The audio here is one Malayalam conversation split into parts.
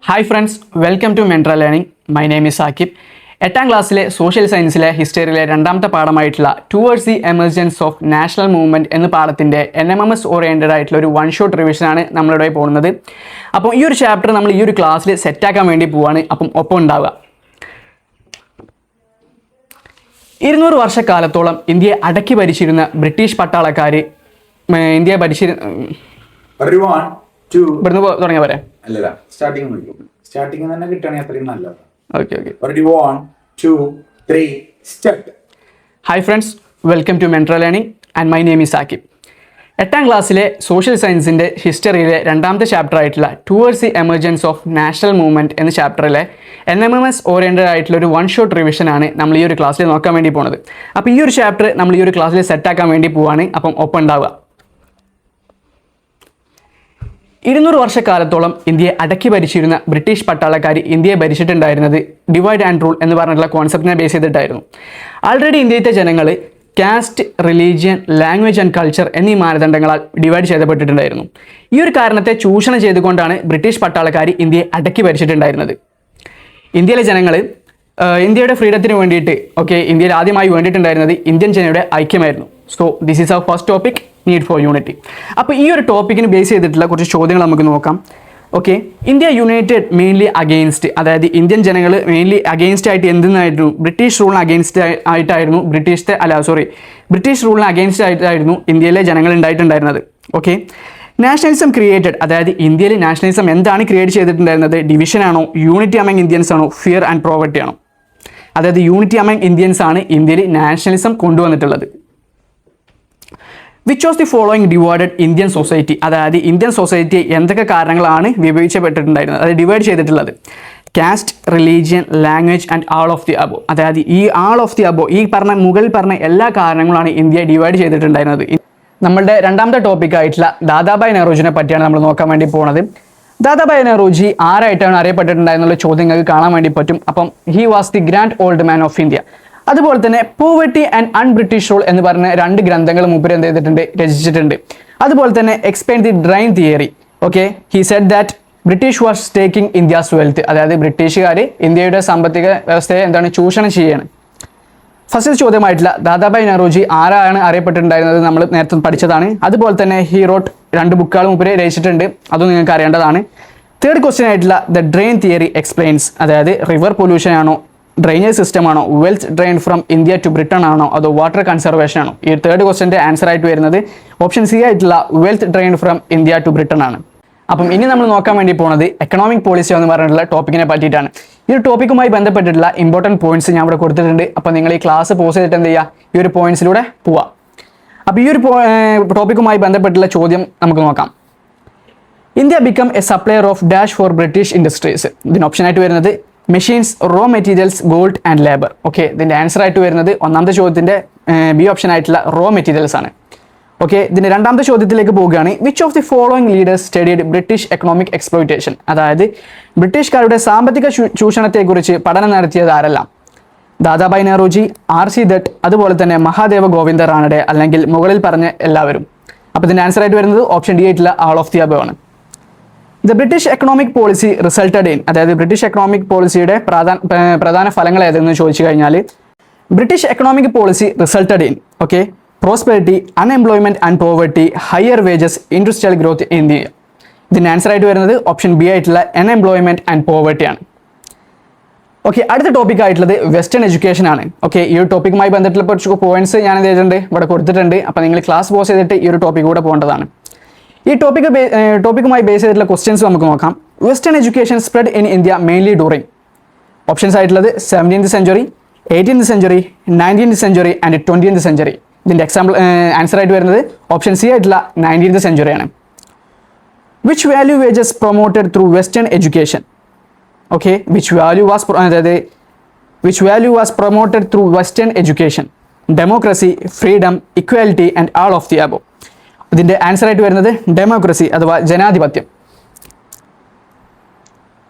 Hi friends, welcome to Mentra Learning. My name is Akib. എട്ടാം ക്ലാസ്സിലെ സോഷ്യൽ സയൻസിലെ ഹിസ്റ്ററിയിലെ രണ്ടാമത്തെ പാഠമായിട്ടുള്ള towards the emergence of national movement എന്ന പാഠത്തിൻ്റെ NMMS ഓറിയൻറ്റഡ് ആയിട്ടുള്ള ഒരു വൺ ഷോട്ട് റിവിഷനാണ് നമ്മളിവിടെ പോകുന്നത്. അപ്പം ഈ ഒരു ചാപ്റ്റർ നമ്മൾ ഈ ഒരു ക്ലാസ്സിൽ സെറ്റാക്കാൻ വേണ്ടി പോവാണ്. അപ്പം ഒപ്പം ഉണ്ടാവുക. 200 വർഷക്കാലത്തോളം ഇന്ത്യയെ അടക്കി ഭരിച്ചിരുന്ന ബ്രിട്ടീഷ് പട്ടാളക്കാർ ഇന്ത്യയെ ഇവിടുന്ന് തുടങ്ങിയ പറയാം. സ്റ്റാർട്ടിങ് തന്നെ കിട്ടുകയാണെങ്കിൽ അത്രയും നല്ലതാണ്. Okay. 1 2 3 start. Hi friends, welcome to Mentra learning and my name is Aqib. എട്ടാം ക്ലാസ്സിലെ സോഷ്യൽ സയൻസിൻ്റെ ഹിസ്റ്ററിയിലെ രണ്ടാമത്തെ ചാപ്റ്റർ ആയിട്ടുള്ള towards the emergence of national movement എന്ന ചാപ്റ്ററിലെ NMMS ഓറിയൻറ്റഡ് ആയിട്ടുള്ള ഒരു വൺ ഷോട്ട് റിവിഷനാണ് നമ്മൾ ഈ ഒരു ക്ലാസ്സിൽ നോക്കാൻ വേണ്ടി പോകുന്നത്. അപ്പോൾ ഈ ഒരു ചാപ്റ്റർ നമ്മൾ ഈ ഒരു ക്ലാസ്സിൽ സെറ്റാക്കാൻ വേണ്ടി പോവാണ്. അപ്പം ഒപ്പം ഉണ്ടാവുക. 200 വർഷക്കാലത്തോളം ഇന്ത്യയെ അടക്കി ഭരിച്ചിരുന്ന ബ്രിട്ടീഷ് പട്ടാളക്കാർ ഇന്ത്യയെ ഭരിച്ചിട്ടുണ്ടായിരുന്നത് ഡിവൈഡ് ആൻഡ് റൂൾ എന്ന് പറഞ്ഞിട്ടുള്ള കോൺസെപ്റ്റിനെ ബേസ് ചെയ്തിട്ടായിരുന്നു. ആൾറെഡി ഇന്ത്യയിലെ ജനങ്ങൾ caste, religion, language and culture എന്നീ മാനദണ്ഡങ്ങളാൽ ഡിവൈഡ് ചെയ്യപ്പെട്ടിട്ടുണ്ടായിരുന്നു. ഈ ഒരു കാരണത്തെ ചൂഷണം ചെയ്തുകൊണ്ടാണ് ബ്രിട്ടീഷ് പട്ടാളക്കാർ ഇന്ത്യയെ അടക്കി ഭരിച്ചിട്ടുണ്ടായിരുന്നത്. ഇന്ത്യയിലെ ജനങ്ങൾ ഇന്ത്യയുടെ ഫ്രീഡത്തിന് വേണ്ടിയിട്ട് ഇന്ത്യയിൽ ആദ്യമായി വേണ്ടിയിട്ടുണ്ടായിരുന്നത് ഇന്ത്യൻ ജനതയുടെ ഐക്യമായിരുന്നു. So this is our first topic, need for unity. അപ്പോൾ ഈ ഒരു ടോപ്പിക്കിന് ബേസ് ചെയ്തിട്ടുള്ള കുറച്ച് ചോദ്യങ്ങൾ നമുക്ക് നോക്കാം. ഇന്ത്യ യുണൈറ്റഡ് മെയിൻലി അഗെയിൻസ്റ്റ്, അതായത് ഇന്ത്യൻ ജനങ്ങൾ മെയിൻലി അഗെയിൻസ്റ്റ് ആയിട്ട് എന്തെന്നായിരുന്നു? ബ്രിട്ടീഷ് റൂളിന് അഗെയിൻസ്റ്റ് ആയിട്ടായിരുന്നു ബ്രിട്ടീഷ് റൂളിന് അഗെയിൻസ്റ്റ് ആയിട്ടായിരുന്നു ഇന്ത്യയിലെ ജനങ്ങൾ ഉണ്ടായിട്ടുണ്ടായിരുന്നത്. നാഷണലിസം ക്രിയേറ്റഡ്, അതായത് ഇന്ത്യയിൽ നാഷണലിസം എന്താണ് ക്രിയേറ്റ് ചെയ്തിട്ടുണ്ടായിരുന്നത്? ഡിവിഷൻ ആണോ, യൂണിറ്റി അമംഗ് ഇന്ത്യൻസ് ആണോ, ഫിയർ ആൻഡ് പോവർട്ടി ആണോ? അതായത് യൂണിറ്റി അമംഗ് ഇന്ത്യൻസ് ആണ് ഇന്ത്യയിൽ നാഷണലിസം കൊണ്ടുവന്നിട്ടുള്ളത്. Which of the following divided Indian society, അതായത് ഇന്ത്യൻ സൊസൈറ്റി എന്തൊക്കെ കാരണങ്ങളാണ് വിഭജിക്കപ്പെട്ടിട്ടുണ്ടായിരുന്നത്, അത് ഡിവൈഡ് ചെയ്തിട്ടുള്ളത്? Caste, religion, language and all of the above. അതായത് ഈ ആൾ ഓഫ് ദി അബോ, ഈ മുകളിൽ പറഞ്ഞ എല്ലാ കാരണങ്ങളാണ് ഇന്ത്യയെ ഡിവൈഡ് ചെയ്തിട്ടുണ്ടായിരുന്നത്. നമ്മളുടെ രണ്ടാമത്തെ ടോപ്പിക്കായിട്ടുള്ള ദാദാഭായ് നെഹ്റുജിനെ പറ്റിയാണ് നമ്മൾ നോക്കാൻ വേണ്ടി പോകുന്നത്. ദാദാഭായ് നെഹ്റുജി ആരായിട്ടാണ് അറിയപ്പെട്ടിട്ടുണ്ടായിരുന്നുള്ള ചോദ്യങ്ങൾക്ക് കാണാൻ വേണ്ടി പറ്റും. അപ്പം he was the grand old man of India. അതുപോലെ തന്നെ പോവർട്ടി ആൻഡ് അൺബ്രിട്ടീഷ് റൂൾ എന്ന് പറഞ്ഞ 2 ഗ്രന്ഥങ്ങൾ മൂപ്പര് എന്ത് ചെയ്തിട്ടുണ്ട്, രചിച്ചിട്ടുണ്ട്. അതുപോലെ തന്നെ explain the drain theory. He said that British was taking India's wealth, അതായത് ബ്രിട്ടീഷുകാർ ഇന്ത്യയുടെ സാമ്പത്തിക വ്യവസ്ഥയെ എന്താണ് ചൂഷണം ചെയ്യുകയാണ്. ഫസ്റ്റ് ചോദ്യമായിട്ടുള്ള ദാദാഭായ് നെഹ്റുജി ആരാണ് അറിയപ്പെട്ടിട്ടുണ്ടായിരുന്നത് നമ്മൾ നേരത്തെ പഠിച്ചതാണ്. അതുപോലെ തന്നെ ഹി റോട്ട് 2 ബുക്കുകൾ മൂപ്പര് രചിച്ചിട്ടുണ്ട്, അതും നിങ്ങൾക്ക് അറിയേണ്ടതാണ്. തേർഡ് ക്വസ്റ്റ്യൻ ആയിട്ടുള്ള ദ ഡ്രെയിൻ തിയറി എക്സ്പ്ലെയിൻസ്, അതായത് റിവർ പൊല്യൂഷൻ ആണോ, ഡ്രെയിനേജ് സിസ്റ്റം ആണോ, wealth drain from India to Britain ആണോ, അതോ വാട്ടർ കൺസർവേഷൻ ആണോ? ഈ തേർഡ് ക്വസ്റ്റ്യൻ്റെ ആൻസർ ആയിട്ട് വരുന്നത് ഓപ്ഷൻ സി ആയിട്ടുള്ള wealth drain from India to Britain ആണ്. അപ്പം ഇനി നമ്മൾ നോക്കാൻ വേണ്ടി പോകുന്നത് എക്കണോമിക് പോളിസി എന്ന് പറഞ്ഞിട്ടുള്ള ടോപ്പിക്കിനെ പറ്റിയിട്ടാണ്. ഈ ഒരു ടോപ്പിക്കുമായി ബന്ധപ്പെട്ടിട്ടുള്ള ഇമ്പോർട്ടൻറ്റ് പോയിന്റ്സ് ഞാൻ ഇവിടെ കൊടുത്തിട്ടുണ്ട്. അപ്പോൾ നിങ്ങൾ ഈ ക്ലാസ് പോസ് ചെയ്തിട്ട് എന്ത് ചെയ്യുക, ഈ ഒരു പോയിന്റ്സിലൂടെ പോവാം. അപ്പോൾ ഈ ഒരു ടോപ്പിക്കുമായി ബന്ധപ്പെട്ടുള്ള ചോദ്യം നമുക്ക് നോക്കാം. India become a supplier of dash for British industries. ഇതിന് ഓപ്ഷനായിട്ട് വരുന്നത് machines, raw materials, gold and labour. ഇതിൻ്റെ ആൻസർ ആയിട്ട് വരുന്നത് ഒന്നാമത്തെ ചോദ്യത്തിൻ്റെ ബി ഓപ്ഷൻ ആയിട്ടുള്ള റോ മെറ്റീരിയൽസ് ആണ്. ഇതിൻ്റെ രണ്ടാമത്തെ ചോദ്യത്തിലേക്ക് പോവുകയാണ്. Which of the following leaders studied British economic exploitation, അതായത് ബ്രിട്ടീഷുകാരുടെ സാമ്പത്തിക ചൂഷണത്തെക്കുറിച്ച് പഠനം നടത്തിയത് ആരെല്ലാം? ദാദാഭായ് നെഹ്റുജി, RC ദത്ത്, അതുപോലെ തന്നെ മഹാദേവ ഗോവിന്ദ റാനഡെ, അല്ലെങ്കിൽ മുകളിൽ പറഞ്ഞ എല്ലാവരും. അപ്പോൾ ഇതിൻ്റെ ആൻസർ ആയിട്ട് വരുന്നത് ഓപ്ഷൻ ഡി ആയിട്ടുള്ള ആൾ ഓഫ് ദി അബോ ആണ്. The British economic policy resulted in, അതായത് ബ്രിട്ടീഷ് എക്കണോമിക് പോളിസിയുടെ പ്രധാന ഫലങ്ങൾ ഏതെന്ന് ചോദിച്ചു കഴിഞ്ഞാൽ British economic policy resulted in prosperity, unemployment and poverty, higher wages, industrial growth in India. ഇതിന് ആൻസർ ആയിട്ട് വരുന്നത് ഓപ്ഷൻ ബി ആയിട്ടുള്ള അൺഎംപ്ലോയ്മെന്റ് ആൻഡ് പോവർട്ടി ആണ്. അടുത്ത ടോപ്പിക് ആയിട്ടുള്ളത് വെസ്റ്റേൺ എഡ്യൂക്കേഷൻ ആണ്. ഈ ഒരു ടോപ്പിക്കുമായി ബന്ധപ്പെട്ടുള്ള കുറച്ച് പോയിന്റ്സ് ഞാൻ എന്ത് ചെയ്തിട്ടുണ്ട്, ഇവിടെ കൊടുത്തിട്ടുണ്ട്. അപ്പോൾ നിങ്ങൾ ക്ലാസ് പോസ് ചെയ്തിട്ട് ഈ ഒരു ടോപ്പിക് കൂടെ പോകേണ്ടതാണ്. ഈ ടോപ്പിക്കുമായി ബേസ് ചെയ്തിട്ടുള്ള ക്വസ്റ്റ്യൻസ് നമുക്ക് നോക്കാം. Western education spread in India mainly during. Options ആയിട്ടുള്ളത് 17th century, 18th century, 19th century and 20th century. ഇതിൻ്റെ ആൻസർ ആയിട്ട് വരുന്നത് ഓപ്ഷൻ സി ആയിട്ടുള്ള 19th സെഞ്ചുറിയാണ്. Which value was promoted through western education? Which value was promoted through western education? Democracy, freedom, equality and all of the above. ഇതിൻ്റെ ആൻസർ ആയിട്ട് വരുന്നത് ഡെമോക്രസി അഥവാ ജനാധിപത്യം.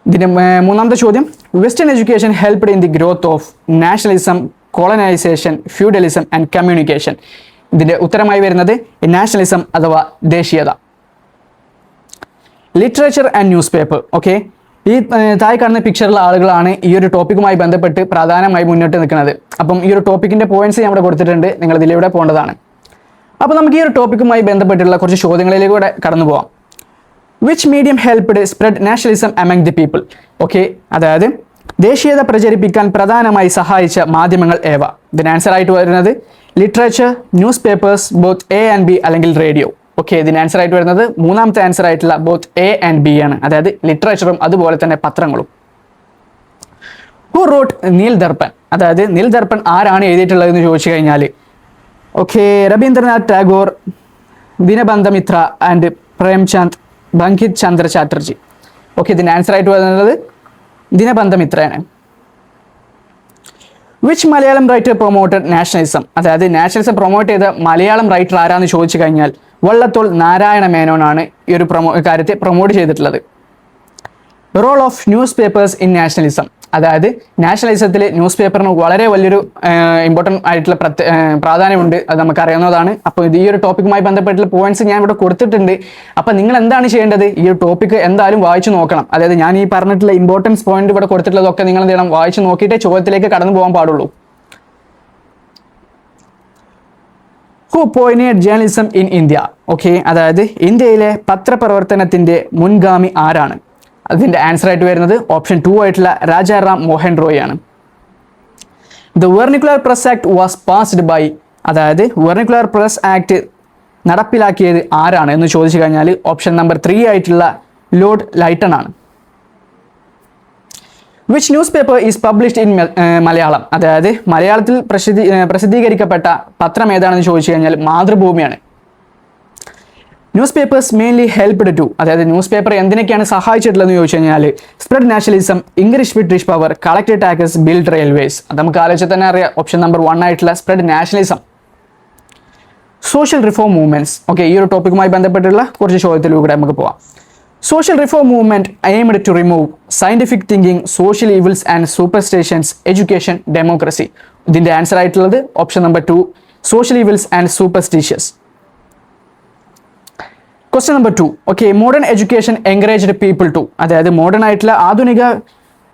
ഇതിൻ്റെ മൂന്നാമത്തെ ചോദ്യം, western education helped in the growth of nationalism, colonisation, feudalism and communication. ഇതിൻ്റെ ഉത്തരമായി വരുന്നത് നാഷണലിസം അഥവാ ദേശീയത. Literature and news paper. ഈ താഴെ കാണുന്ന പിക്ചറിലുള്ള ആളുകളാണ് ഈ ഒരു ടോപ്പിക്കുമായി ബന്ധപ്പെട്ട് പ്രധാനമായി മുന്നോട്ട് നിൽക്കുന്നത്. അപ്പം ഈ ഒരു ടോപ്പിക്കിന്റെ പോയിന്റ്സ് ഞാൻ ഇവിടെ കൊടുത്തിട്ടുണ്ട്, നിങ്ങൾ ഇതിലൂടെ പോകേണ്ടതാണ്. അപ്പോൾ നമുക്ക് ഈ ഒരു ടോപ്പിക്കുമായി ബന്ധപ്പെട്ടുള്ള കുറച്ച് ചോദ്യങ്ങളിലേക്ക് കൂടെ കടന്നു പോവാം. Which medium helped spread nationalism among the people? Okay, അതായത് ദേശീയത പ്രചരിപ്പിക്കാൻ പ്രധാനമായി സഹായിച്ച മാധ്യമങ്ങൾ ഏവ? ഇതിന് ആൻസർ ആയിട്ട് വരുന്നത് literature, news papers, both A and B അല്ലെങ്കിൽ റേഡിയോ. ഓക്കെ, ഇതിന് ആൻസർ ആയിട്ട് വരുന്നത് മൂന്നാമത്തെ ആൻസർ ആയിട്ടുള്ള ബോത്ത് എ ആൻഡ് ബി ആണ്, അതായത് ലിറ്ററേച്ചറും അതുപോലെ തന്നെ പത്രങ്ങളും. Who wrote Neel Darpan? അതായത് നീൽ ദർപ്പൺ ആരാണ് എഴുതിയിട്ടുള്ളതെന്ന് ചോദിച്ചു കഴിഞ്ഞാൽ okay, Rabindranath Tagore, Dinabandhu Mitra and Premchand, Bankim Chandra Chatterjee. Okay, ഇതിന് ആൻസർ ആയിട്ട് വരുന്നത് ദിനബന്ധ മിത്രയാണ്. Which Malayalam writer promoted nationalism? അതായത് നാഷണലിസം പ്രൊമോട്ട് ചെയ്ത മലയാളം റൈറ്റർ ആരാന്ന് ചോദിച്ചു കഴിഞ്ഞാൽ വള്ളത്തോൾ നാരായണ മേനോനാണ് ഈ ഒരു കാര്യത്തെ പ്രൊമോട്ട് ചെയ്തിട്ടുള്ളത്. Role of newspapers in nationalism? അതായത് നാഷണലിസത്തിൽ ന്യൂസ് പേപ്പറിന് വളരെ വലിയൊരു ഇമ്പോർട്ടൻ്റ് ആയിട്ടുള്ള പ്രാധാന്യമുണ്ട്, അത് നമുക്കറിയാവുന്നതാണ്. അപ്പോൾ ഈ ഒരു ടോപ്പിക്കുമായി ബന്ധപ്പെട്ടുള്ള പോയിന്റ്സ് ഞാൻ ഇവിടെ കൊടുത്തിട്ടുണ്ട്. അപ്പോൾ നിങ്ങൾ എന്താണ് ചെയ്യേണ്ടത്? ഈ ഒരു ടോപ്പിക്ക് എന്തായാലും വായിച്ചു നോക്കണം. അതായത് ഞാൻ ഈ പറഞ്ഞിട്ടുള്ള ഇമ്പോർട്ടൻസ് പോയിന്റ് ഇവിടെ കൊടുത്തിട്ടുള്ളതൊക്കെ നിങ്ങൾ എന്ത് ചെയ്യണം, വായിച്ചു നോക്കിയിട്ടേ ചോദ്യത്തിലേക്ക് കടന്നു പോകാൻ പാടുള്ളൂ. Who pioneered journalism in India? Okay, അതായത് ഇന്ത്യയിലെ പത്രപ്രവർത്തനത്തിന്റെ മുൻഗാമി ആരാണ്? അതിന്റെ ആൻസർ ആയിട്ട് വരുന്നത് ഓപ്ഷൻ 2 ആയിട്ടുള്ള രാജാറാം മോഹൻ റോയ് ആണ്. The vernacular press act was passed by? അതായത് വെർണിക്കുലർ പ്രസ് ആക്ട് നടപ്പിലാക്കിയത് ആരാണ് എന്ന് ചോദിച്ചു കഴിഞ്ഞാൽ ഓപ്ഷൻ നമ്പർ 3 ആയിട്ടുള്ള ലോർഡ് ലൈറ്റൺ ആണ്. Which news paper is published in Malayalam? അതായത് മലയാളത്തിൽ പ്രസിദ്ധീകരിക്കപ്പെട്ട പത്രം ഏതാണെന്ന് ചോദിച്ചു കഴിഞ്ഞാൽ മാതൃഭൂമിയാണ്. News papers mainly helped to? അതായത് ന്യൂസ് പേപ്പർ എന്തിനൊക്കെയാണ് സഹായിച്ചിട്ടുള്ളതെന്ന് ചോദിച്ചു കഴിഞ്ഞാൽ spread nationalism, English British power, collect tax, build railways. അത് നമുക്ക് ആലോചിച്ചാൽ തന്നെ അറിയാം, ഓപ്ഷൻ നമ്പർ 1 ആയിട്ടുള്ള spread nationalism. Social reform movements? Okay, ഈ ഒരു ടോപ്പിക്കുമായി ബന്ധപ്പെട്ടുള്ള കുറച്ച് ചോദ്യത്തിലൂടെ നമുക്ക് പോവാം. Social reform movement aimed to remove scientific thinking, social evils and superstitions, education, democracy. ഇതിന്റെ ആൻസർ ആയിട്ടുള്ളത് option number 2 social evils and superstitious. Question number 2. Okay, modern education encouraged people to? അതായത് മോഡേൺ ആയിട്ടുള്ള ആധുനിക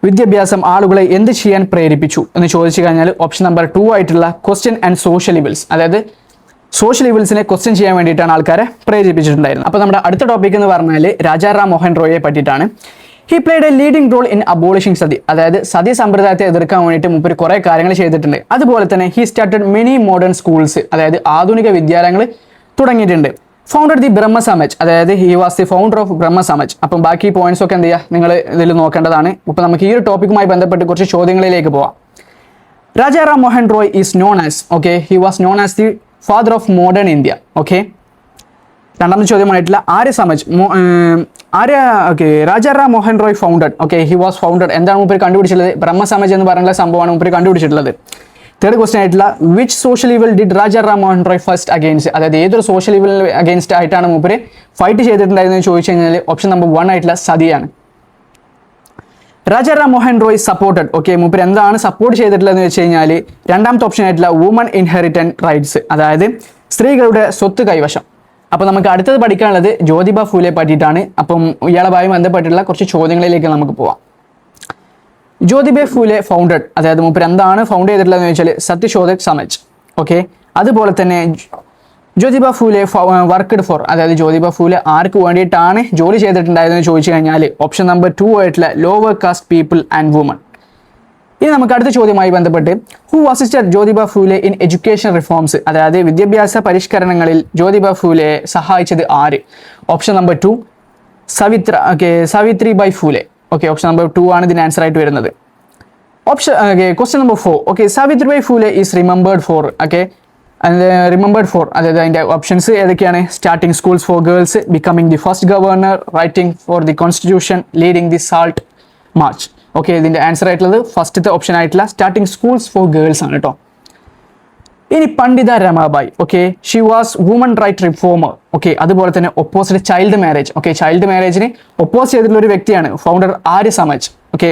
വിദ്യാഭ്യാസം ആളുകളെ എന്ത് ചെയ്യാൻ പ്രേരിപ്പിച്ചു എന്ന് ചോദിച്ചു കഴിഞ്ഞാൽ ഓപ്ഷൻ നമ്പർ 2 ആയിട്ടുള്ള ക്വസ്റ്റ്യൻ ആൻഡ് സോഷ്യൽ ഈവിൾസ്. അതായത് സോഷ്യൽ ഈവിൾസിനെ ക്വസ്റ്റ്യൻ ചെയ്യാൻ വേണ്ടിയിട്ടാണ് ആൾക്കാരെ പ്രേരിപ്പിച്ചിട്ടുണ്ടായിരുന്നത്. അപ്പോൾ നമ്മുടെ അടുത്ത ടോപ്പിക് എന്ന് പറഞ്ഞാൽ രാജാറാം മോഹൻ റോയെ പറ്റിയിട്ടാണ്. He played a leading role in abolishing sati? അതായത് സതി സമ്പ്രദായത്തെ എതിർക്കാൻ വേണ്ടിയിട്ട് മുമ്പ് കുറേ കാര്യങ്ങൾ ചെയ്തിട്ടുണ്ട്. അതുപോലെ തന്നെ he started many modern schools? അതായത് ആധുനിക വിദ്യാലയങ്ങൾ തുടങ്ങിയിട്ടുണ്ട്. Founded the Brahmo Samaj? അതായത് he was the founder of Brahmo Samaj. അപ്പം ബാക്കി പോയിന്റ്സ് ഒക്കെ എന്ത് ചെയ്യുക, നിങ്ങൾ ഇതിൽ നോക്കേണ്ടതാണ്. അപ്പോൾ നമുക്ക് ഈ ഒരു ടോപ്പിക്കുമായി ബന്ധപ്പെട്ട് കുറച്ച് ചോദ്യങ്ങളിലേക്ക് പോവാം. Rajaram Mohan Roy is known as? Okay, he was known as the father of modern India. Okay, രണ്ടാമത്തെ ചോദ്യമായിട്ടുള്ള Arya Samaj okay, Rajaram Mohan Roy founded? Okay, he was founded. എന്താണ് മൂപ്പര് കണ്ടുപിടിച്ചിട്ടുള്ളത്? ബ്രഹ്മ സമാജ് എന്ന് പറയുന്ന സംഭവമാണ് മൂപ്പര് കണ്ടുപിടിച്ചിട്ടുള്ളത്. തേർഡ് ക്വസ്റ്റൻ ആയിട്ടുള്ള which social evil did Rajaram Mohan Roy first against? അതായത് ഏതൊരു സോഷ്യൽ ഈവൽ അഗെയിൻസ്റ്റ് ആയിട്ടാണ് മൂപ്പര് ഫൈറ്റ് ചെയ്തിട്ടുണ്ടായിരുന്നത് ചോദിച്ചു കഴിഞ്ഞാൽ ഓപ്ഷൻ നമ്പർ 1 ആയിട്ടുള്ള സതിയാണ്. രാജാറാം മോഹൻ റോയ് സപ്പോർട്ടഡ്? ഓക്കെ, മൂപ്പര് എന്താണ് സപ്പോർട്ട് ചെയ്തിട്ടുള്ളതെന്ന് വെച്ച് കഴിഞ്ഞാൽ രണ്ടാമത്തെ ഓപ്ഷൻ ആയിട്ടുള്ള വുമൺ ഇൻഹെറിറ്റൻറ്റ് റൈറ്റ്സ്, അതായത് സ്ത്രീകളുടെ സ്വത്ത് കൈവശം. അപ്പോൾ നമുക്ക് അടുത്തത് പഠിക്കാനുള്ളത് ജ്യോതിബ ഫൂലെ പറ്റിയിട്ടാണ്. അപ്പം ഇയാളുമായി ബന്ധപ്പെട്ടുള്ള കുറച്ച് ചോദ്യങ്ങളിലേക്ക് നമുക്ക് പോവാം. ജ്യോതിബ ഫൂലെ ഫൗണ്ടഡ്? അതായത് മൂപ്പര് എന്താണ് ഫൗണ്ട് ചെയ്തിട്ടുള്ളതെന്ന് വെച്ചാൽ സത്യശോധക് സമാജ്. ഓക്കെ, അതുപോലെ തന്നെ ജ്യോതിബ ഫൂലെ വർക്ക്ഡ് ഫോർ? അതായത് ജ്യോതിബ ഫൂലെ ആർക്ക് വേണ്ടിയിട്ടാണ് ജോലി ചെയ്തിട്ടുണ്ടായതെന്ന് ചോദിച്ചു കഴിഞ്ഞാൽ ഓപ്ഷൻ നമ്പർ 2 ആയിട്ടുള്ള lower caste people and woman. ഇനി നമുക്ക് അടുത്ത ചോദ്യമായി ബന്ധപ്പെട്ട് who assisted Jyotiba Phule in education reforms? അതായത് വിദ്യാഭ്യാസ പരിഷ്കരണങ്ങളിൽ ജ്യോതിബ ഫൂലെ സഹായിച്ചത് ആര്? Option number 2 Savitribai Phule. Okay, option number 2 ആണ് ഇതിന് ആൻസർ ആയിട്ട് വരുന്നത്. Option question number 4. Okay, Savitribai Phule is remembered for? Okay, remembered for അതായത് അതിൻ്റെ ഓപ്ഷൻസ് ഏതൊക്കെയാണ്? Starting schools for girls, becoming the first governor, writing for the constitution, leading the salt March. Okay, ഇതിൻ്റെ ആൻസർ ആയിട്ടുള്ളത് ഫസ്റ്റത്തെ ഓപ്ഷൻ ആയിട്ടുള്ള സ്റ്റാർട്ടിംഗ് സ്കൂൾസ് ഫോർ ഗേൾസ് ആണ് കേട്ടോ. ഇനി Pandita Ramabai. Okay, she was woman right reformer. Okay, അതുപോലെ തന്നെ opposite child marriage. Okay, child മാരേജിന് ഒപ്പോസ് ചെയ്തിട്ടുള്ള ഒരു വ്യക്തിയാണ്. ഫൗണ്ടർ ആര്യ സമാജ്. ഓക്കെ,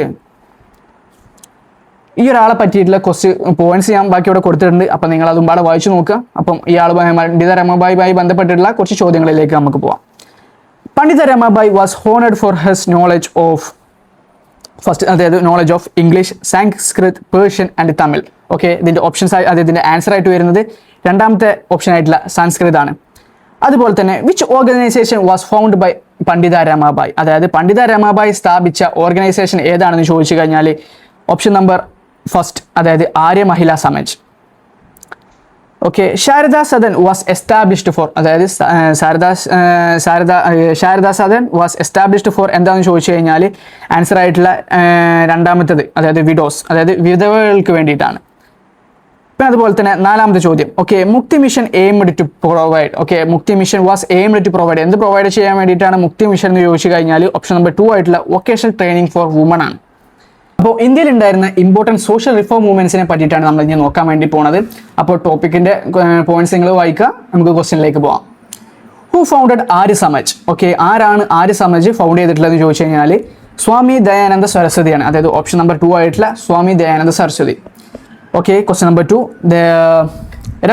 ഈ ഒരാളെ പറ്റിയിട്ടുള്ള കുറച്ച് പോയിന്റ്സ് ഞാൻ ബാക്കി ഇവിടെ കൊടുത്തിട്ടുണ്ട്. അപ്പം നിങ്ങൾ അതും പാടെ വായിച്ചു നോക്കുക. അപ്പം ഇയാൾ പണ്ഡിത രമാബായിയുമായി ബന്ധപ്പെട്ടിട്ടുള്ള കുറച്ച് ചോദ്യങ്ങളിലേക്ക് നമുക്ക് പോവാം. Pandita Ramabai was honoured for his knowledge of first അതായത് knowledge of English, Sanskrit, Persian and Tamil. Okay, ഇതിൻ്റെ ഓപ്ഷൻസ് ആയി അതായത് ഇതിൻ്റെ ആൻസർ ആയിട്ട് വരുന്നത് രണ്ടാമത്തെ ഓപ്ഷൻ ആയിട്ടുള്ള സംസ്കൃത് ആണ്. അതുപോലെ തന്നെ which organization was found by Pandita Ramabai, അതായത് പണ്ഡിത രമാബായി സ്ഥാപിച്ച ഓർഗനൈസേഷൻ ഏതാണെന്ന് ചോദിച്ചു കഴിഞ്ഞാൽ ഓപ്ഷൻ നമ്പർ ഫസ്റ്റ് അതായത് Arya Mahila Samaj. Okay, Sharada Sadan was established for, അതായത് Sharada Sadan was established for എന്താണെന്ന് ചോദിച്ചു കഴിഞ്ഞാൽ ആൻസർ ആയിട്ടുള്ള രണ്ടാമത്തേത് അതായത് വിഡോസ്, അതായത് വിധവകൾക്ക് വേണ്ടിയിട്ടാണ്. പിന്നെ അതുപോലെ തന്നെ നാലാമത്തെ ചോദ്യം, okay, Mukti mission aimed to provide, okay, Mukti mission was aimed to provide, എന്ത് പ്രൊവൈഡ് ചെയ്യാൻ വേണ്ടിയിട്ടാണ് മുക്തി മിഷൻ എന്ന് ചോദിച്ചു കഴിഞ്ഞാൽ ഓപ്ഷൻ നമ്പർ 2 ആയിട്ടുള്ള വൊക്കേഷണൽ ട്രെയിനിങ് ഫോർ വുമൺ ആണ്. അപ്പോൾ ഇന്ത്യയിൽ ഉണ്ടായിരുന്ന ഇമ്പോർട്ടൻറ്റ് സോഷ്യൽ റിഫോം മൂവ്മെന്റ്സിനെ പറ്റിയിട്ടാണ് നമ്മൾ ഇനി നോക്കാൻ വേണ്ടി പോണത്. അപ്പോൾ ടോപ്പിക്കിന്റെ പോയിന്റ്സ് നിങ്ങൾ വായിക്കുക, നമുക്ക് ക്വസ്റ്റ്യനിലേക്ക് പോവാം. Who founded Arya Samaj, okay, ആരാണ് ആര്യ സമാജ് ഫൗണ്ട് ചെയ്തിട്ടുള്ളതെന്ന് ചോദിച്ചു കഴിഞ്ഞാൽ സ്വാമി ദയാനന്ദ സരസ്വതിയാണ്, അതായത് ഓപ്ഷൻ നമ്പർ 2 ആയിട്ടുള്ള Swami Dayananda Saraswati. Okay, question number 2,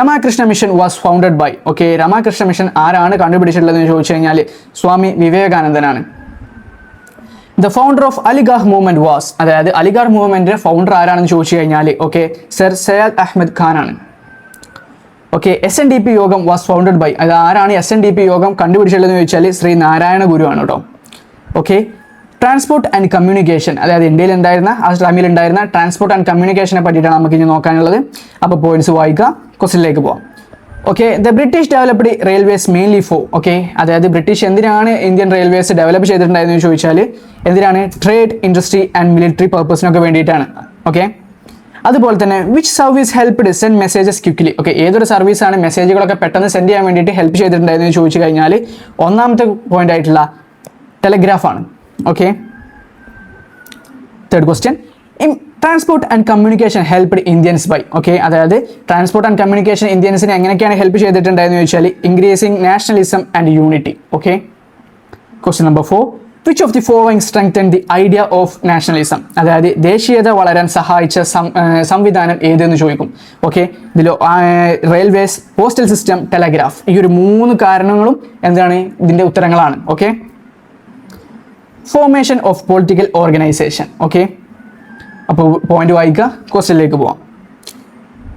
Ramakrishna mission was founded by, okay, Ramakrishna mission ആരാണ് കണ്ടുപിടിച്ചിട്ടുള്ളതെന്ന് ചോദിച്ചു കഴിഞ്ഞാൽ സ്വാമി വിവേകാനന്ദനാണ്. The founder of Aligarh movement was, അതായത് അലിഗാഹ് മൂവ്മെന്റിന്റെ ഫൗണ്ടർ ആരാണെന്ന് ചോദിച്ചു കഴിഞ്ഞാൽ ഓക്കെ സർ സയ്യദ് അഹമ്മദ് ഖാൻ ആണ്. Okay, SNDP Yogam was founded by, അത് ആരാണ് SNDP യോഗം കണ്ടുപിടിച്ചിട്ടുള്ളതെന്ന് ചോദിച്ചാൽ ശ്രീ നാരായണ ഗുരു ആണ് കേട്ടോ. ഓക്കെ, ട്രാൻസ്പോർട്ട് ആൻഡ് കമ്മ്യൂണിക്കേഷൻ, അതായത് ഇന്ത്യയിൽ ഉണ്ടായിരുന്ന ആ ടൈമിൽ ഉണ്ടായിരുന്ന ട്രാൻസ്പോർട്ട് ആൻഡ് കമ്മ്യൂണിക്കേഷനെ പറ്റിയിട്ടാണ് നമുക്ക് ഇനി നോക്കാനുള്ളത്. അപ്പോൾ പോയിന്റ്സ് വായിക്കുക, ക്വസ്റ്റ്യനിലേക്ക് പോകാം. Okay, the British developed railways mainly four, okay, അതായത് ബ്രിട്ടീഷ് എന്തിനാണ് ഇന്ത്യൻ റെയിൽവേസ് ഡെവലപ്പ് ചെയ്തിട്ടുണ്ടായതെന്ന് ചോദിച്ചാൽ എന്തിനാണ് ട്രേഡ്, ഇൻഡസ്ട്രി ആൻഡ് മിലിറ്ററി പർപ്പസിനൊക്കെ വേണ്ടിയിട്ടാണ്. ഓക്കെ, അതുപോലെ തന്നെ which service helped send messages quickly, okay, ഏതൊരു സർവീസാണ് മെസ്സേജുകളൊക്കെ പെട്ടെന്ന് സെൻഡ് ചെയ്യാൻ വേണ്ടിയിട്ട് ഹെൽപ്പ് ചെയ്തിട്ടുണ്ടായതെന്ന് ചോദിച്ചു കഴിഞ്ഞാൽ ഒന്നാമത്തെ പോയിന്റ് ആയിട്ടുള്ള ടെലഗ്രാഫാണ്. Okay, third question, transport and communication helped Indians by, okay, അതായത് ട്രാൻസ്പോർട്ട് ആൻഡ് കമ്മ്യൂണിക്കേഷൻ ഇന്ത്യൻസിനെ എങ്ങനെയൊക്കെയാണ് ഹെൽപ്പ് ചെയ്തിട്ടുണ്ടായെന്ന് ചോദിച്ചാൽ increasing nationalism and unity. Okay, question number 4, which of the following strengthen the idea of nationalism, അതായത് ദേശീയത വളരാൻ സഹായിച്ച സംവിധാനം ഏതെന്ന് ചോദിക്കും. ഓക്കെ, ഇതിൽ റെയിൽവേസ്, പോസ്റ്റൽ സിസ്റ്റം, ടെലഗ്രാഫ്, ഈ ഒരു 3 കാരണങ്ങളും എന്താണ് ഇതിൻ്റെ ഉത്തരങ്ങളാണ്. Okay, formation of political organisation. Okay, അപ്പോൾ പോയിന്റ് വായിക്കുക, ക്വസ്റ്റ്യനിലേക്ക് പോവാം.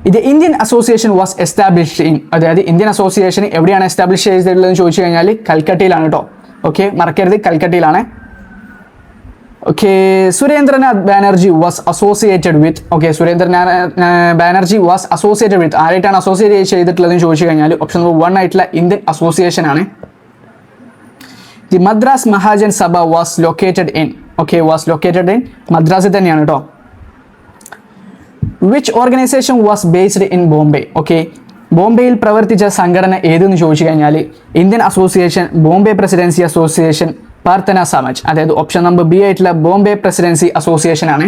ഇത് Indian association was established in, അതായത് ഇന്ത്യൻ അസോസിയേഷൻ എവിടെയാണ് എസ്റ്റാബ്ലിഷ് ചെയ്തിട്ടുള്ളതെന്ന് ചോദിച്ചു കഴിഞ്ഞാൽ കൽക്കട്ടയിലാണ് കേട്ടോ. ഓക്കെ, മറക്കരുത്, കൽക്കട്ടയിലാണ്. Okay, Surendranath Banerjee was associated with, okay, Surendranath Banerjee was associated with, ആരായിട്ടാണ് അസോസിയേറ്റ് ചെയ്തിട്ടുള്ളതെന്ന് ചോദിച്ചു കഴിഞ്ഞാൽ ഓപ്ഷൻ നമ്പർ 1 ആയിട്ടുള്ള ഇന്ത്യൻ അസോസിയേഷൻ ആണ്. The Madras Mahajan Sabha was located in, okay, was located in മദ്രാസിൽ തന്നെയാണ് കേട്ടോ. Which organization was based in Bombay, okay, ബോംബെയിൽ പ്രവർത്തിച്ച സംഘടന ഏതെന്ന് ചോദിച്ചു കഴിഞ്ഞാൽ Indian association, Bombay presidency association, Prarthana Samaj, അതായത് ഓപ്ഷൻ നമ്പർ B ആയിട്ടുള്ള ബോംബെ പ്രസിഡൻസി അസോസിയേഷൻ ആണ്.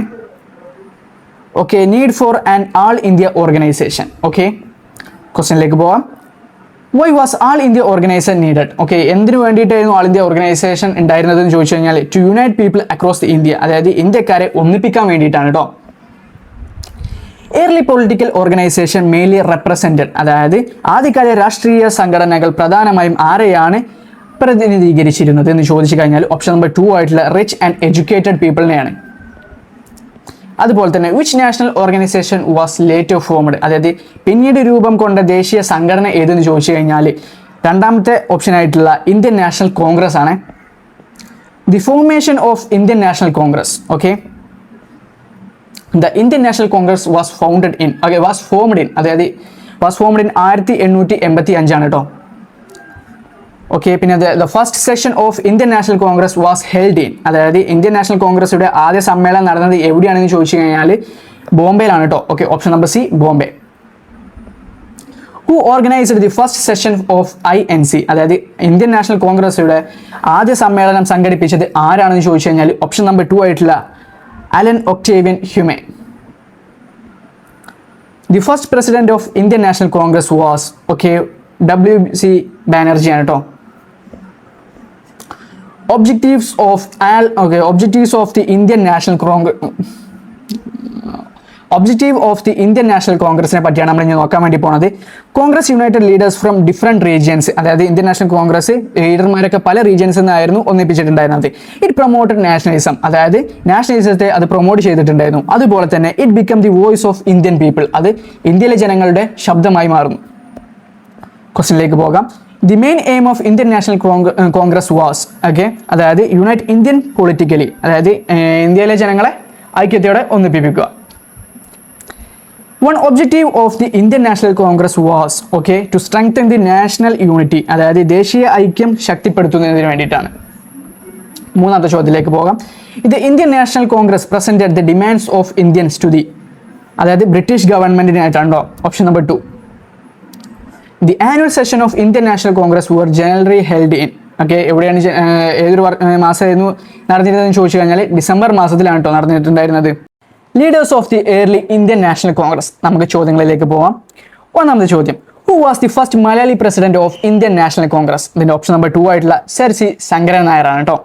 Okay, need for an all India organization. Okay, ക്വസ്റ്റ്യനിലേക്ക് പോവാം. Why was all India organization needed, okay, എന്തിനു വേണ്ടിയിട്ടായിരുന്നു ആൾ ഇന്ത്യ ഓർഗനൈസേഷൻ ഉണ്ടായിരുന്നതെന്ന് ചോദിച്ചു കഴിഞ്ഞാൽ to unite people across the India, അതായത് ഇന്ത്യക്കാരെ ഒന്നിപ്പിക്കാൻ വേണ്ടിയിട്ടാണ് കേട്ടോ. Early political organisation mainly represented, അതായത് ആദ്യകാല രാഷ്ട്രീയ സംഘടനകൾ പ്രധാനമായും ആരെയാണ് പ്രതിനിധീകരിച്ചിരുന്നത് എന്ന് ചോദിച്ചു കഴിഞ്ഞാൽ ഓപ്ഷൻ നമ്പർ 2 ആയിട്ടുള്ള റിച്ച് ആൻഡ് എഡ്യൂക്കേറ്റഡ് പീപ്പിളിനെയാണ്. അതുപോലെ തന്നെ which national organisation was later formed, അതായത് പിന്നീട് രൂപം കൊണ്ട ദേശീയ സംഘടന ഏതെന്ന് ചോദിച്ചു കഴിഞ്ഞാൽ രണ്ടാമത്തെ ഓപ്ഷൻ ആയിട്ടുള്ള ഇന്ത്യൻ നാഷണൽ കോൺഗ്രസ് ആണ്. The formation of Indian National Congress, okay, the Indian National Congress was founded in, okay, was formed in, അതായത് വാസ് ഫോംഡ് ഇൻ 1885 ആണ് കേട്ടോ. ഓക്കെ, പിന്നെ the first session of Indian National Congress was held in, അതായത് ഇന്ത്യൻ നാഷണൽ കോൺഗ്രസിയുടെ ആദ്യ സമ്മേളനം നടന്നത് എവിടെയാണെന്ന് ചോദിച്ചു കഴിഞ്ഞാൽ ബോംബെയിലാണ് കേട്ടോ. Okay, option number C Bombay. Who organised the first session of INC, അതായത് ഇന്ത്യൻ നാഷണൽ കോൺഗ്രസിയുടെ ആദ്യ സമ്മേളനം സംഘടിപ്പിച്ചത് ആരാണെന്ന് ചോദിച്ചു കഴിഞ്ഞാൽ ഓപ്ഷൻ നമ്പർ 2 ആയിട്ടുള്ള Allan Octavian Hume. The first president of Indian National Congress was, okay, WC Banerjee ആണ് കേട്ടോ. Objectives of the Indian National Congress. Objective of the Indian National കോൺഗ്രസിനെ പറ്റിയാണ് നമ്മൾ ഇനി നോക്കാൻ വേണ്ടി പോണത്. Congress united leaders from different regions, അതായത് ഇന്ത്യൻ നാഷണൽ കോൺഗ്രസ് ലീഡർമാരൊക്കെ പല റീജിയൻസിൽ നിന്നായിരുന്നു ഒന്നിപ്പിച്ചിട്ടുണ്ടായിരുന്നത്. ഇറ്റ് പ്രൊമോട്ടഡ് നാഷണലിസം, അതായത് നാഷണലിസത്തെ അത് പ്രൊമോട്ട് ചെയ്തിട്ടുണ്ടായിരുന്നു. അതുപോലെ തന്നെ it become the voice of Indian people, അത് ഇന്ത്യയിലെ ജനങ്ങളുടെ ശബ്ദമായി മാറുന്നു. ക്വസ്റ്റ്യനിലേക്ക് പോകാം. The main aim of Indian National Congress was, okay, അതായത് യുണൈറ്റ് ഇന്ത്യൻ പൊളിറ്റിക്കലി, അതായത് ഇന്ത്യയിലെ ജനങ്ങളെ ഐക്യത്തോടെ ഒന്നിപ്പിക്കുക. One objective of the Indian National Congress was, okay, to strengthen the national unity, അതായത് ദേശീയ ഐക്യം ശക്തിപ്പെടുത്തുന്നതിന് വേണ്ടിയിട്ടാണ്. മൂന്നാമത്തെ ചോദ്യത്തിലേക്ക് പോകാം. ഇത് Indian National Congress presented the demands of Indians to the, അതായത് ബ്രിട്ടീഷ് ഗവൺമെന്റിനായിട്ടാണോ? Option number 2. The annual session of Indian National Congress were generally held in, okay, എവിടെയാണ് ഏതൊരു മാസമായിരുന്നു നടന്നിരുന്നതെന്ന് ചോദിച്ചു കഴിഞ്ഞാൽ ഡിസംബർ മാസത്തിലാണ് കേട്ടോ നടന്നിട്ടുണ്ടായിരുന്നത്. Leaders of the early Indian National Congress. നമുക്ക് ചോദ്യങ്ങളിലേക്ക് പോവാം. ഒന്നാമത്തെ ചോദ്യം, who was the first Malayali president of Indian National Congress? ഇതിന്റെ ഓപ്ഷൻ നമ്പർ 2 ആയിട്ടുള്ള സർ സി ശങ്കരൻ നായർ ആണ് കേട്ടോ.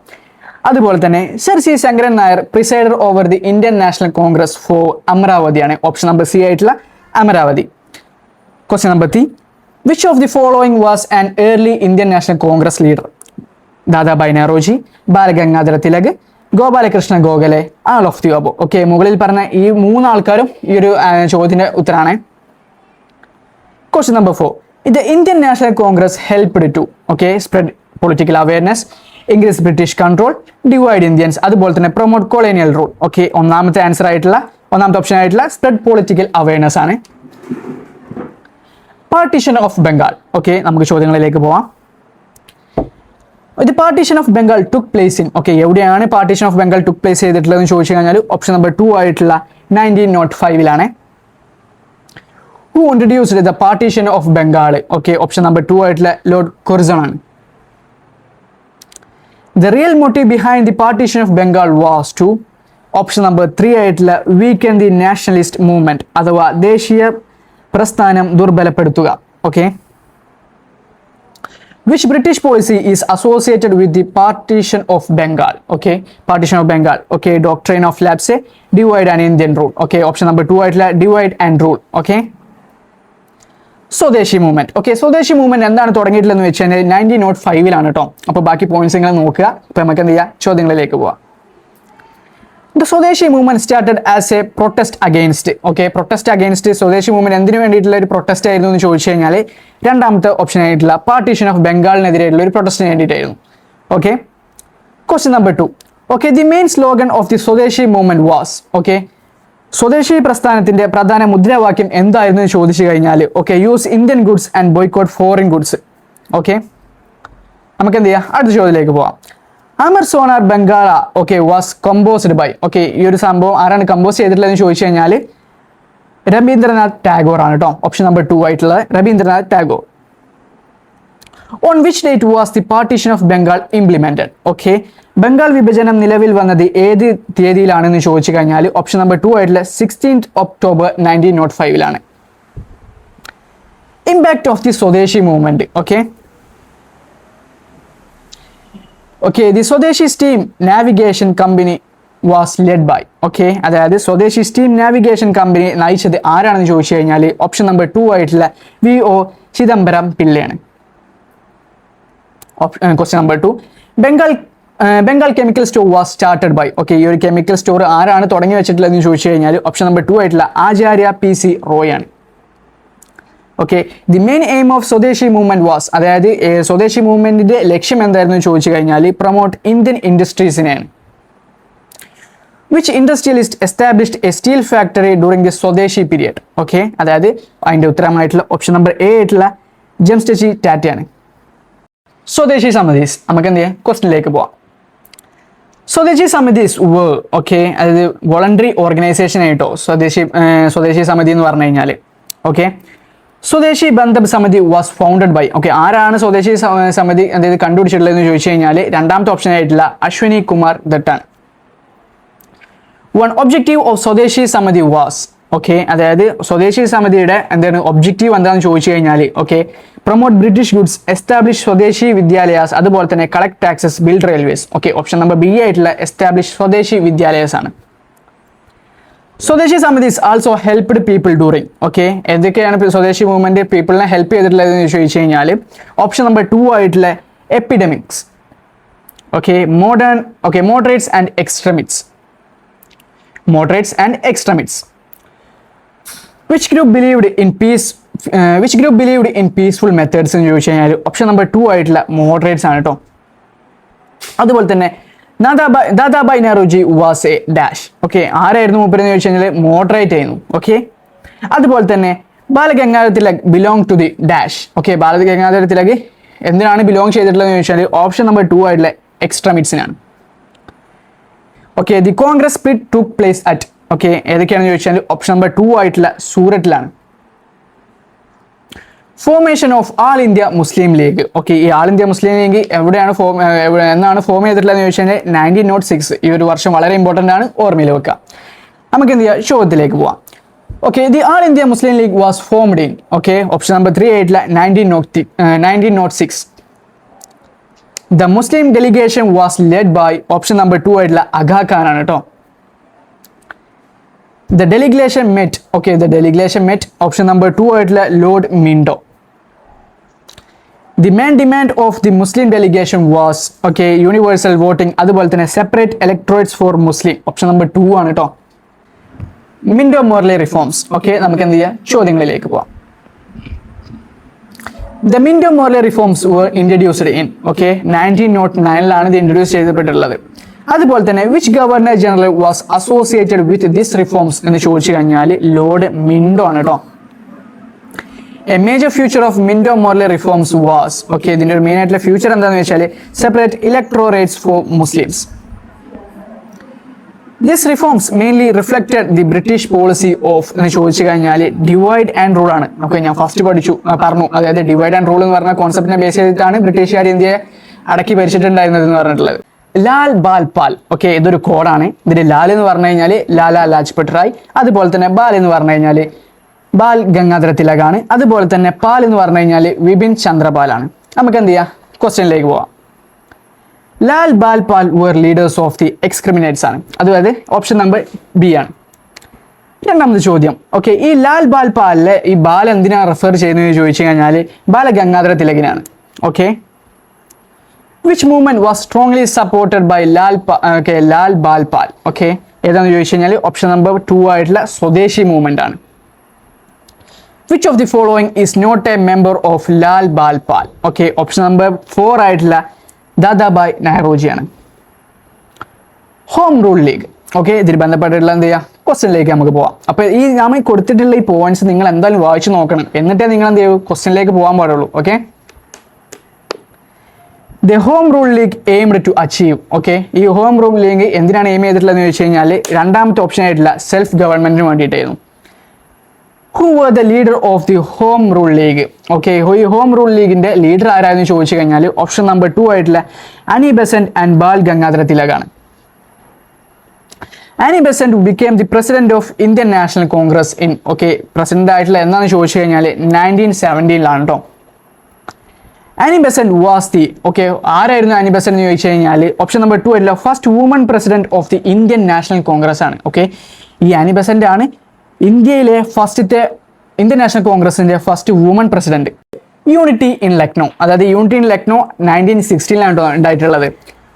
അതുപോലെ തന്നെ sir C Sankaran Nair presider over the Indian National Congress for അമരാവതിയാണ്. ഓപ്ഷൻ നമ്പർ സി ആയിട്ടുള്ള Amaravati. Question number 3, which of the following was an early Indian National Congress leader? Dadabhai Naoroji, Balagangadhara Tilak, Gopalakrishna Gokhale, all of the അബോ. Okay, മുകളിൽ പറഞ്ഞ ഈ 3 ആൾക്കാരും ഈ ഒരു ചോദ്യത്തിന്റെ ഉത്തരമാണ്. ക്വസ്റ്റ്യൻ നമ്പർ 4, ഇത് Indian National Congress helped to, okay, spread political awareness, increase British control, divide Indians, അതുപോലെ തന്നെ പ്രൊമോട്ട് കൊളോണിയൽ റൂൾ. ഓക്കെ, ഒന്നാമത്തെ ഓപ്ഷൻ ആയിട്ടുള്ള സ്പ്രെഡ് പൊളിറ്റിക്കൽ അവയർനെസ് ആണ്. Partition of Bengal. ഓക്കെ, നമുക്ക് ചോദ്യങ്ങളിലേക്ക് പോവാം. ഇത് partition of Bengal took place in, okay, എവിടെയാണ് partition of Bengal took place ചെയ്തിട്ടുള്ളതെന്ന് ചോദിച്ചു കഴിഞ്ഞാൽ ഓപ്ഷൻ നമ്പർ 2 ആയിട്ടുള്ള 1905 who introduced the partition of Bengal? Okay, option number 2 ആയിട്ടുള്ള ലോർഡ് കുർസൺ ആണ്. The real motive behind the partition of Bengal was to, option number 3 ആയിട്ടുള്ള വീക്കൻ ദി നാഷണലിസ്റ്റ് മൂവ്മെന്റ്, അഥവാ ദേശീയ പ്രസ്ഥാനം ദുർബലപ്പെടുത്തുക. Okay, which British policy is associated with the partition of Bengal? Okay, partition of Bengal. Okay, doctrine of lapse, divide and Indian rule. Okay, option number 2 ആയിട്ടുള്ള divide and rule. Okay, സ്വദേശി മൂവ്മെന്റ്. ഓക്കെ, സ്വദേശി മൂവ്മെന്റ് എന്താണ് തുടങ്ങിയിട്ടുള്ളതെന്ന് വെച്ച് കഴിഞ്ഞാൽ 1905 കേട്ടോ. അപ്പോൾ ബാക്കി പോയിന്റ്സ് നിങ്ങൾ നോക്കുക. അപ്പോൾ നമുക്ക് എന്ത് ചെയ്യാം, ചോദ്യങ്ങളിലേക്ക് പോവാം. The Swadeshi movement started as a protest against, okay, protest against സ്വദേശി മൂവ്മെന്റ് എന്തിനു വേണ്ടിയിട്ടുള്ള ഒരു പ്രൊട്ടസ്റ്റ് ആയിരുന്നു എന്ന് ചോദിച്ചു കഴിഞ്ഞാൽ രണ്ടാമത്തെ ഓപ്ഷൻ ആയിട്ടുള്ള പാർട്ടീഷൻ ഓഫ് ബംഗാളിനെതിരെയുള്ള ഒരു പ്രൊട്ടസ്റ്റിന് വേണ്ടിയിട്ടായിരുന്നു. Okay, question number 2, okay, the main slogan of the സ്വദേശി മൂവ്മെന്റ് വാസ്, ഓക്കെ, സ്വദേശി പ്രസ്ഥാനത്തിന്റെ പ്രധാന മുദ്രാവാക്യം എന്തായിരുന്നു എന്ന് ചോദിച്ചു കഴിഞ്ഞാൽ okay, use Indian goods and boycott foreign goods. Okay, നമുക്ക് എന്ത് ചെയ്യാം, അടുത്ത ചോദ്യത്തിലേക്ക് പോവാം. Amar Sonar Bangla, okay, was composed by, okay, ഈ ഒരു സംഭവം ആരാണ് കമ്പോസ് ചെയ്തിട്ടുള്ളതെന്ന് ചോദിച്ചു കഴിഞ്ഞാൽ രവീന്ദ്രനാഥ് ടാഗോർ ആണ് കേട്ടോ. ഓപ്ഷൻ നമ്പർ 2 ആയിട്ടുള്ള Rabindranath Tagore. On which date was the partition of Bengal implemented? Okay, Bengal വിഭജനം നിലവിൽ വന്നത് ഏത് തീയതിയിലാണെന്ന് ചോദിച്ചു കഴിഞ്ഞാൽ ഓപ്ഷൻ നമ്പർ 2 ആയിട്ടുള്ള 16 ഒക്ടോബർ 1905 ഇമ്പാക്ട് ഓഫ് ദി സ്വദേശി movement. Okay, okay, the swadeshi steam navigation company was led by, okay, അതായത് സ്വദേശി സ്റ്റീം നാവിഗേഷൻ കമ്പനി നയിച്ചത് ആരാണെന്ന് ചോദിച്ചു കഴിഞ്ഞാൽ ഓപ്ഷൻ നമ്പർ 2 ആയിട്ടുള്ള VO ചിദംബരം പിള്ളയാണ്. Question number 2, Bengal chemical store was started by, okay, ഈ ഒരു കെമിക്കൽ സ്റ്റോർ ആരാണ് തുടങ്ങി വെച്ചിട്ടുള്ളതെന്ന് ചോദിച്ചു കഴിഞ്ഞാൽ ഓപ്ഷൻ നമ്പർ 2 ആയിട്ടുള്ള ആചാര്യ PC റോയ് ആണ്. Okay, the main aim of Swadeshi movement was, അതായത് സ്വദേശി മൂവ്മെന്റിന്റെ ലക്ഷ്യം എന്തായിരുന്നു ചോദിച്ചു കഴിഞ്ഞാൽ പ്രൊമോട്ട് ഇന്ത്യൻ ഇൻഡസ്ട്രീസിനെയാണ്. Which industrialist established a steel factory during the Swadeshi period? Okay, അതായത് അതിന്റെ ഉത്തരമായിട്ടുള്ള ഓപ്ഷൻ നമ്പർ A ആയിട്ടുള്ള ജംസ്റ്റെച്ചി ടാറ്റയാണ്. സ്വദേശി സമിതീസ്. നമുക്ക് എന്ത് ചെയ്യാം, ക്വസ്റ്റ്യനിലേക്ക് പോവാം. സ്വദേശി സമിതീസ് ഓക്കെ, അതായത് വോളണ്ടറി ഓർഗനൈസേഷൻ ആയിട്ടോ സ്വദേശി സമിതി എന്ന് പറഞ്ഞു കഴിഞ്ഞാൽ. ഓക്കെ, സ്വദേശി ബന്ധബ് സമിതി വാസ് ഫൗണ്ടഡ് ബൈ, ഓക്കെ, ആരാണ് സ്വദേശി സമിതി അതായത് കണ്ടുപിടിച്ചിട്ടുള്ളതെന്ന് ചോദിച്ചു കഴിഞ്ഞാൽ രണ്ടാമത്തെ ഓപ്ഷൻ ആയിട്ടുള്ള അശ്വിനി കുമാർ ദത്താണ്. One objective of Swadeshi Samiti was, okay, അതായത് സ്വദേശി സമിതിയുടെ എന്താണ് ഒബ്ജക്റ്റീവ് എന്താണെന്ന് ചോദിച്ചു കഴിഞ്ഞാൽ okay, promote British goods, establish Swadeshi Vidyalayas, അതുപോലെ തന്നെ collect taxes, build railways. Okay, option number B ആയിട്ടുള്ള എസ്റ്റാബ്ലിഷ് സ്വദേശി വിദ്യാലയാസ് ആണ്. Swadeshi Samitis also helped people during. Okay, എന്തൊക്കെയാണ് സ്വദേശി മൂവ്മെന്റ് പീപ്പിളിനെ ഹെൽപ്പ് ചെയ്തിട്ടുള്ളതെന്ന് ചോദിച്ചു കഴിഞ്ഞാൽ ഓപ്ഷൻ നമ്പർ 2 ആയിട്ടുള്ള epidemics, okay, moderates and extremists. Which group believed in peaceful methods എന്ന് ചോദിച്ചു കഴിഞ്ഞാൽ ഓപ്ഷൻ നമ്പർ 2 ആയിട്ടുള്ള മോഡറേറ്റ്സ് ആണ് കേട്ടോ. അതുപോലെ തന്നെ Dadabhai Naoroji was a dash. Okay, ആരായിരുന്നു മൂപ്പരെന്ന് ചോദിച്ചു കഴിഞ്ഞാൽ മോഡറേറ്റ് ആയിരുന്നു. ഓക്കെ, അതുപോലെ തന്നെ Balagangadhara Tilak belong to the dash. Okay, Balagangadhara Tilak എന്തിനാണ് ബിലോങ് ചെയ്തിട്ടുള്ളതെന്ന് ചോദിച്ചാൽ ഓപ്ഷൻ നമ്പർ 2 ആയിട്ടുള്ള എക്സ്ട്രീമിറ്റ്സിനാണ്. Okay, the Congress split took place at. Okay, ഏതൊക്കെയാണെന്ന് ചോദിച്ചാൽ ഓപ്ഷൻ നമ്പർ 2 ആയിട്ടുള്ള സൂററ്റിലാണ്. Formation of All India Muslim League. Okay, ഈ ആൾ ഇന്ത്യ മുസ്ലിം ലീഗ് എന്നാണ് ഫോം ചെയ്തിട്ടുള്ളതെന്ന് ചോദിച്ചാൽ 1906. ഈ ഒരു വർഷം വളരെ ഇമ്പോർട്ടൻ്റ് ആണ്, ഓർമ്മയിൽ വെക്കുക. നമുക്ക് എന്ത് ചെയ്യാം, ചോദ്യത്തിലേക്ക് പോവാം. Okay, the all India Muslim League was formed in. Okay, option number 3 ആയിട്ടുള്ള 1906. The Muslim delegation was led by option number 2 ആയിട്ടുള്ള അഗാ ഖാൻ ആണ് കേട്ടോ. The delegation met. Okay, the delegation met option number 2 ആയിട്ടുള്ള Lord Minto. The main demand of the Muslim delegation was okay universal voting, അതുപോലെ തന്നെ separate electorates for Muslim. Option number 2 ആണ് കേട്ടോ. Minto Morley reforms. ഓക്കെ, നമുക്ക് എന്ത് ചെയ്യാം, ചോദ്യങ്ങളിലേക്ക് പോവാം. The Minto Morley reforms were introduced in. Okay, 1909 ഇത് ഇൻട്രൊഡ്യൂസ് ചെയ്യപ്പെട്ടിട്ടുള്ളത്. അതുപോലെ തന്നെ which governor general was associated with this reforms എന്ന് ചോദിച്ചു കഴിഞ്ഞാൽ ലോർഡ് മിൻഡോ ആണ് കേട്ടോ. A major feature of Minto Morley reforms was. Okay, ഇതിന്റെ ഒരു മെയിൻ ആയിട്ടുള്ള ഫ്യൂച്ചർ എന്താണെന്ന് വെച്ചാൽ separate electorates for Muslims. This reforms mainly reflected the British policy of എന്ന് ചോദിച്ചു കഴിഞ്ഞാൽ ഡിവൈഡ് ആൻഡ് റൂൾ ആണ്. ഓക്കെ, ഞാൻ ഫസ്റ്റ് പറഞ്ഞു, അതായത് ഡിവൈഡ് ആൻഡ് റൂൾ എന്ന് പറഞ്ഞ കോൺസെപ്റ്റിനെ ബേസ് ചെയ്തിട്ടാണ് ബ്രിട്ടീഷുകാർ ഇന്ത്യയെ അടക്കി ഭരിച്ചിട്ടുണ്ടായിരുന്നത് എന്ന് പറഞ്ഞിട്ടുള്ളത്. ലാൽ ബാൽ പാൽ. ഓക്കെ, ഇതൊരു കോഡാണ്. ഇതിൽ ലാൽ എന്ന് പറഞ്ഞു കഴിഞ്ഞാൽ ലാലാ ലാജ്പത് റായ്, അതുപോലെ തന്നെ ബാൽ എന്ന് പറഞ്ഞു കഴിഞ്ഞാൽ ബാൽ ഗംഗാധര തിലകാണ്, അതുപോലെ തന്നെ പാൽ എന്ന് പറഞ്ഞു കഴിഞ്ഞാൽ വിപിൻ ചന്ദ്രപാലാണ്. നമുക്ക് എന്ത് ചെയ്യാം, ക്വസ്റ്റ്യനിലേക്ക് പോവാം. ലാൽ ബാൽ പാൽ വേർ ലീഡേഴ്സ് ഓഫ് ദി എക്സ്ക്രിമിനേറ്റ്സ് ആണ്, അതായത് ഓപ്ഷൻ നമ്പർ ബി ആണ്. രണ്ടാമത്തെ ചോദ്യം. ഓക്കെ, ഈ ലാൽ ബാൽ പാലിലെ ഈ ബാൽ എന്തിനാണ് റെഫർ ചെയ്യുന്നത് ചോദിച്ചു കഴിഞ്ഞാൽ ബാല ഗംഗാധര തിലകിനാണ്. Okay, which movement was strongly supported by Lal Bal Pal. Okay, ഏതാണെന്ന് ചോദിച്ചു കഴിഞ്ഞാൽ ഓപ്ഷൻ നമ്പർ 2 ആയിട്ടുള്ള സ്വദേശി മൂവ്മെന്റ് ആണ്. Which of the following is not a member of Lal Bal Pal. Okay, option number 4 ആയിട്ടുള്ള ദാദാബായ് നെഹ്റുജിയാണ്. Home Rule League. ഓക്കെ, ഇതിൽ ബന്ധപ്പെട്ടിട്ടുള്ള എന്ത് ചെയ്യുക, ക്വസ്റ്റ്യനിലേക്ക് നമുക്ക് പോവാം. അപ്പോൾ ഈ നമ്മൾ കൊടുത്തിട്ടുള്ള ഈ പോയിന്റ്സ് നിങ്ങൾ എന്തായാലും വായിച്ചു നോക്കണം, എന്നിട്ടേ നിങ്ങൾ എന്ത് ചെയ്യൂ, ക്വസ്റ്റ്യനിലേക്ക് പോകാൻ പാടുള്ളൂ. Okay, the Home Rule League aimed to achieve. Okay, ഈ ഹോം റൂൾ ലീഗ് എന്തിനാണ് എയിം ചെയ്തിട്ടുള്ളതെന്ന് ചോദിച്ചു കഴിഞ്ഞാൽ രണ്ടാമത്തെ ഓപ്ഷൻ ആയിട്ടുള്ള സെൽഫ് ഗവൺമെന്റിന് വേണ്ടിയിട്ടായിരുന്നു. Who were the leader of the Home Rule League. Okay, ഈ ഹോം റൂൾ ലീഗിന്റെ ലീഡർ ആരായിരുന്നു ചോദിച്ചു കഴിഞ്ഞാൽ ഓപ്ഷൻ നമ്പർ 2 ആയിട്ടുള്ള Annie Besant and Bal Gangadhara തിലകാണ്. Annie Besant became the president of Indian National Congress in. Okay, president ആയിട്ടുള്ള എന്നാന്ന് ചോദിച്ചു കഴിഞ്ഞാൽ 1917 കേട്ടോ. Annie Besant was the. Okay, ആരായിരുന്നു ആനി ബെസന്റ് എന്ന് ചോദിച്ചു കഴിഞ്ഞാൽ ഓപ്ഷൻ നമ്പർ 2 ആയിട്ടുള്ള first woman president of the Indian National Congress ആണ്. ഓക്കെ, ഈ ആനി ബെസന്റ് ആണ് ഇന്ത്യയിലെ ഇന്ത്യൻ നാഷണൽ കോൺഗ്രസിന്റെ first woman president. Unity in Lucknow, അതായത് യൂണിറ്റി ഇൻ ലക്നോ 1916 ഉണ്ടായിട്ടുള്ളത്.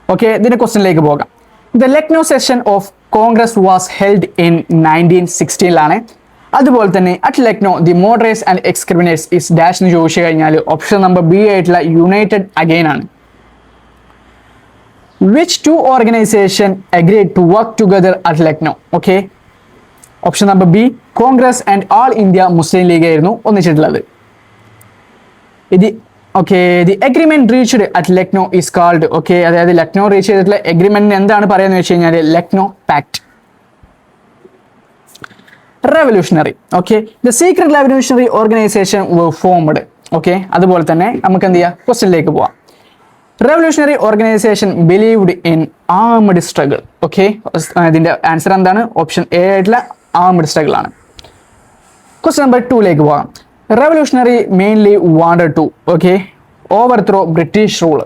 ഓക്കെ, ഇതിന്റെ ക്വസ്റ്റ്യനിലേക്ക് പോകാം. The Lucknow session of Congress was held in 1916 അതുപോലെ തന്നെ at Lucknow the moderates and extremists is dash എന്ന് ചോദിച്ചു കഴിഞ്ഞാൽ ഓപ്ഷൻ നമ്പർ ബി ആയിട്ടുള്ള യുണൈറ്റഡ് അഗെയിൻ ആണ്. Which 2 organisation agreed to work together at Lucknow. Okay, option number B Congress and All India Muslim League ആയിരുന്നു ഒന്നിച്ചിട്ടുള്ളത്. Okay, the agreement reached at Lucknow is called. Okay, അതായത് ലക്നോ റീച്ച് ചെയ്തിട്ടുള്ള അഗ്രിമെന്റിന് എന്താണ് പറയുന്നത് വെച്ച് കഴിഞ്ഞാൽ Lucknow pact. Revolutionary. Okay, the secret revolutionary organization were formed. Okay, അതുപോലെ തന്നെ നമുക്ക് എന്ത് ചെയ്യാം, ക്വസ്റ്റ്യനിലേക്ക് പോവാം. Revolutionary organization believed in armed struggle. Okay, ഇതിന്റെ ആൻസർ എന്താണ്, ഓപ്ഷൻ എ ആയിട്ടുള്ള ആർമഡ് സ്ട്രഗിൾ ആണ്. ക്വസ്റ്റ്യൻ നമ്പർ 2ലേക്ക് പോകാം. Revolutionary mainly wanted to. Okay, overthrow British rule.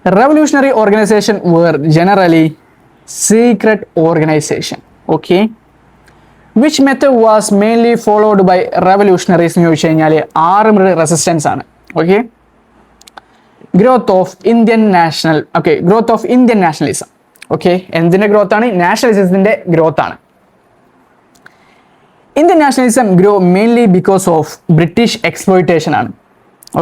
Revolutionary organization were generally secret organization. Okay. Which method was mainly followed by revolutionaries എന്ന് ചോദിച്ചു കഴിഞ്ഞാൽ ആർമഡ് റെസിസ്റ്റൻസ് ആണ്. Okay. Growth of Indian nationalism. Okay, എന്തിൻ്റെ ഗ്രോത്ത് ആണ്? നാഷണലിസത്തിൻ്റെ ഗ്രോത്ത് ആണ്. Indian nationalism grow mainly because of British exploitation ആണ്.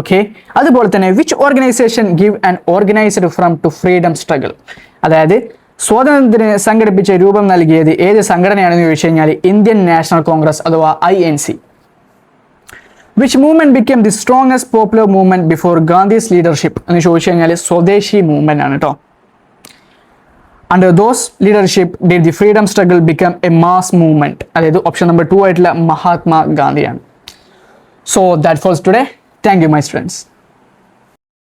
ഓക്കെ. അതുപോലെ തന്നെ which organization give an organized from to freedom struggle, അതായത് സ്വാതന്ത്ര്യത്തിന് സംഘടിപ്പിച്ച രൂപം നൽകിയത് ഏത് സംഘടനയാണെന്ന് ചോദിച്ചു കഴിഞ്ഞാൽ ഇന്ത്യൻ നാഷണൽ കോൺഗ്രസ് അഥവാ INC. Which movement become the strongest popular movement before Gandhi's leadership എന്ന് ചോദിച്ചു കഴിഞ്ഞാൽ സ്വദേശി മൂവ്മെന്റ് ആണ് കേട്ടോ. Under those leadership did the freedom struggle become a mass movement, അതായത് ഓപ്ഷൻ നമ്പർ 2 ആയിട്ടുള്ള മഹാത്മാ ഗാന്ധിയാണ്. So that for today. Thank you my students.